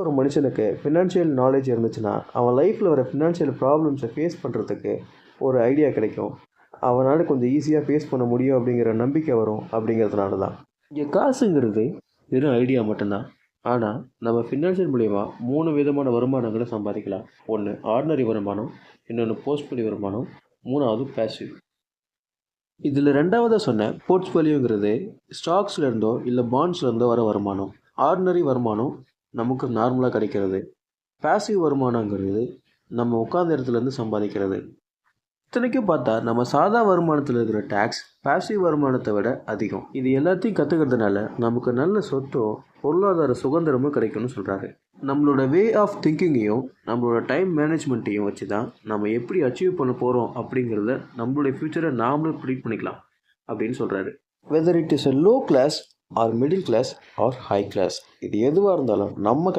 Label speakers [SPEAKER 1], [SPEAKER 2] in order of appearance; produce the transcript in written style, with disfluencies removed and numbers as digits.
[SPEAKER 1] ஒரு மனுஷனுக்கு financial knowledge இருந்துச்சுன்னா அவன் லைஃப்பில் வர ஃபினான்ஷியல் ப்ராப்ளம்ஸை ஃபேஸ் பண்ணுறதுக்கு ஒரு ஐடியா கிடைக்கும். அவனால் கொஞ்சம் ஈஸியாக ஃபேஸ் பண்ண முடியும் அப்படிங்கிற நம்பிக்கை வரும். அப்படிங்கிறதுனால தான் இங்கே காசுங்கிறது வெறும் ஐடியா மட்டும்தான். ஆனால் நம்ம ஃபினான்ஷியல் மூலயமா 3 விதமான வருமானங்களை சம்பாதிக்கலாம். ஒன்று ஆர்டினரி வருமானம், இன்னொன்று போஸ்ட்போலி வருமானம், 3வது பேசிவ். இதில் 2வது சொன்ன போர்ட்ஃபோலியோங்கிறது ஸ்டாக்ஸ்லேருந்தோ இல்லை பாண்ட்ஸ்லேருந்தோ வர வருமானம். ஆர்டினரி வருமானம் நமக்கு நார்மலாக கிடைக்கிறது. பேசிவ் வருமானங்கிறது நம்ம உட்கார்ந்த இடத்துலேருந்து சம்பாதிக்கிறது. இத்தனைக்கும் பார்த்தா நம்ம சாதா வருமானத்தில் இருக்கிற டேக்ஸ் பேசிவ் வருமானத்தை விட அதிகம். இது எல்லாத்தையும் கற்றுக்கிறதுனால நமக்கு நல்ல சொத்தோ பொருளாதார சுதந்திரமும் கிடைக்கும்னு சொல்கிறாரு. நம்மளோட வே ஆஃப் திங்கிங்கையும் நம்மளோட டைம் மேனேஜ்மெண்ட்டையும் வச்சு தான் நம்ம எப்படி அச்சீவ் பண்ண போகிறோம் அப்படிங்கிறத நம்மளுடைய ஃப்யூச்சரை நாமளே ப்ரிடிக்ட் பண்ணிக்கலாம் அப்படின்னு சொல்கிறாரு. Whether it is a low class or middle class or high class, இது எதுவாக இருந்தாலும் நம்ம